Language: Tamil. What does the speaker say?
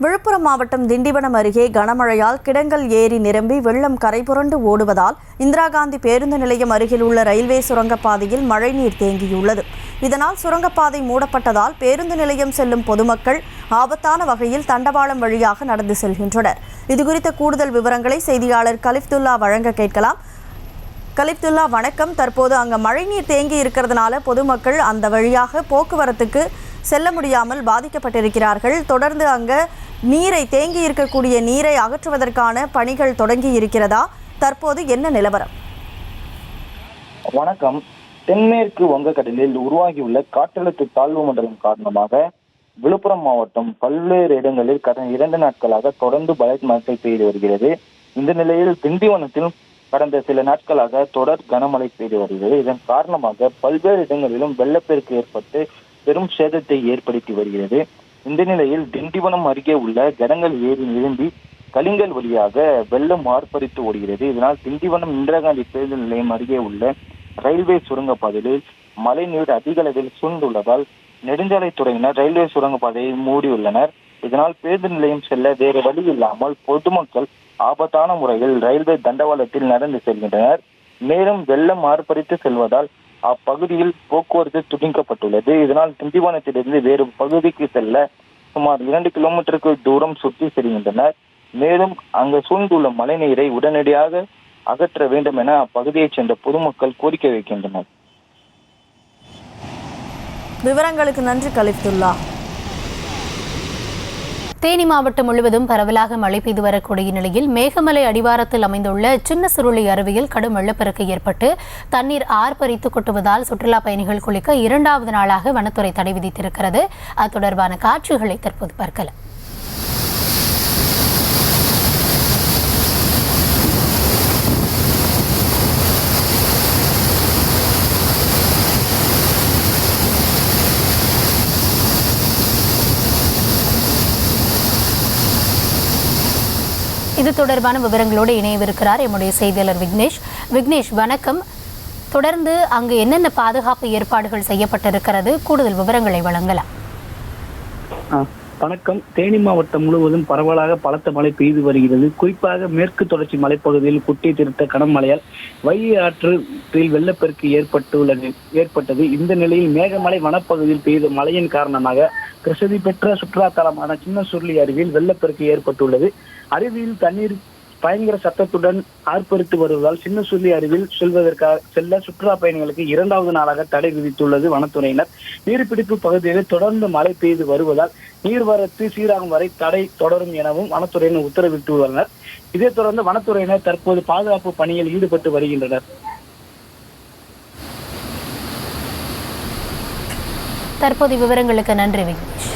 விழுப்புரம் மாவட்டம் திண்டிவனம் அருகே கனமழையால் கிடங்கல் ஏரி நிரம்பி வெள்ளம் கரைபுரண்டு ஓடுவதால் இந்திரா காந்தி பேருந்து நிலையம் அருகில் உள்ள ரயில்வே சுரங்கப்பாதையில் மழைநீர் தேங்கியுள்ளது. இதனால் சுரங்கப்பாதை மூடப்பட்டதால் பேருந்து நிலையம் செல்லும் பொதுமக்கள் ஆபத்தான வகையில் தண்டவாளம் வழியாக நடந்து செல்கின்றனர். இதுகுறித்த கூடுதல் விவரங்களை செய்தியாளர் கலிஃப்துல்லா வழங்க கேட்கலாம். கலிஃப்துல்லா, வணக்கம். தற்போது அங்க மழைநீர் தேங்கி இருக்கிறதுனால பொதுமக்கள் அந்த வழியாக போக்குவரத்துக்கு செல்ல முடியாமல் பாதிக்கப்பட்டிருக்கிறார்கள். தொடர்ந்து அங்க தேங்கி இருக்கக்கூடிய நீரை அகற்றுவதற்கான பணிகள் தொடங்கி இருக்கிறதா? தற்போது என்ன நிலவரம்? வணக்கம். தென்மேற்கு வங்கக்கடலில் உருவாகியுள்ள காற்றழுத்த தாழ்வு மண்டலம் காரணமாக விழுப்புரம் மாவட்டம் பல்வேறு இடங்களில் கடந்த 2 நாட்களாக தொடர்ந்து பலத்த மழை பெய்து வருகிறது. இந்த நிலையில் திண்டிவனத்தில் கடந்த சில நாட்களாக தொடர் கனமழை பெய்து வருகிறது. இதன் காரணமாக பல்வேறு இடங்களிலும் வெள்ளப்பெருக்கு ஏற்பட்டு பெரும் சேதத்தை ஏற்படுத்தி வருகிறது. இந்த நிலையில் திண்டிவனம் அருகே உள்ள கடங்கல் ஏரி நிரம்பி கலிங்கல் வழியாக வெள்ளம் ஆர்ப்பரித்து ஓடுகிறது. இதனால் திண்டிவனம் இந்திரா காந்தி பேருந்து நிலையம் அருகே உள்ள ரயில்வே சுரங்கப்பாதையில் மழைநீர் அதிக அளவில் சூழ்ந்துள்ளதால் நெடுஞ்சாலைத்துறையினர் ரயில்வே சுரங்கப்பாதையை மூடியுள்ளனர். இதனால் பேருந்து நிலையம் செல்ல வேறு வழி இல்லாமல் பொதுமக்கள் ஆபத்தான முறையில் ரயில்வே தண்டவாளத்தில் நடந்து செல்கின்றனர். மேலும் வெள்ளம் ஆர்ப்பரித்து செல்வதால் அப்பகுதியில் போக்குவரத்து துண்டிக்கப்பட்டுள்ளது. இதனால் திண்டிவனத்திலிருந்து வேறு பகுதிக்கு செல்ல சுமார் 2 கிலோமீட்டருக்கு தூரம் சுற்றி செல்கின்றனர். மேலும் அங்கு சூழ்ந்துள்ள மழைநீரை உடனடியாக அகற்ற வேண்டும் என அப்பகுதியைச் சேர்ந்த பொதுமக்கள் கோரிக்கை வைக்கின்றனர். விவரங்களுக்கு நன்றி கலிஃப்துல்லா. தேனி மாவட்டம் முழுவதும் பரவலாக மழை பெய்து வரக்கூடிய நிலையில் மேகமலை அடிவாரத்தில் அமைந்துள்ள சின்ன சுருளி அருவியில் கடும் வெள்ளப்பெருக்கு ஏற்பட்டு தண்ணீர் ஆர்ப்பரித்து கொட்டுவதால் சுற்றுலா பயணிகள் குளிக்க 2வது நாளாக வனத்துறை தடை விதித்திருக்கிறது. அது தொடர்பான காட்சிகளை தற்போது பார்க்கலாம். இது தொடர்பான விவரங்களோடு இணையவிருக்கிறார் எம்முடைய செய்தியாளர் விக்னேஷ். வணக்கம். தொடர்ந்து அங்கு என்னென்ன பாதுகாப்பு ஏற்பாடுகள் செய்யப்பட்டிருக்கிறது? கூடுதல் விவரங்களை வழங்கலாம். வணக்கம். தேனி மாவட்டம் முழுவதும் பரவலாக பலத்த மழை பெய்து வருகிறது. குறிப்பாக மேற்கு தொடர்ச்சி மலைப்பகுதியில் குட்டி திருத்த கனமழையால் வைகை ஆற்றில் வெள்ளப்பெருக்கு ஏற்பட்டது. இந்த நிலையில் மேகமலை வனப்பகுதியில் பெய்த மழையின் காரணமாக பிரசித்தி பெற்ற சுற்றுலா தலமான சின்ன சுருளி அருவியில் வெள்ளப்பெருக்கு ஏற்பட்டுள்ளது. அருவியில் தண்ணீர் பயங்கர சத்தத்துடன் ஆர்ப்பரித்து வருவதால் சின்ன சுருளி அருவியில் செல்ல சுற்றுலா பயணிகளுக்கு 2வது நாளாக தடை விதித்துள்ளது வனத்துறையினர். நீர்பிடிப்பு பகுதியில் தொடர்ந்து மழை பெய்து வருவதால் நீர்வரத்து சீராகும் வரை தடை தொடரும் எனவும் வனத்துறையினர் உத்தரவிட்டுள்ளனர். இதைத் தொடர்ந்து வனத்துறையினர் தற்போது பாதுகாப்பு பணியில் ஈடுபட்டு வருகின்றனர். தற்போது விவரங்களுக்கு நன்றி விக்னேஷ்.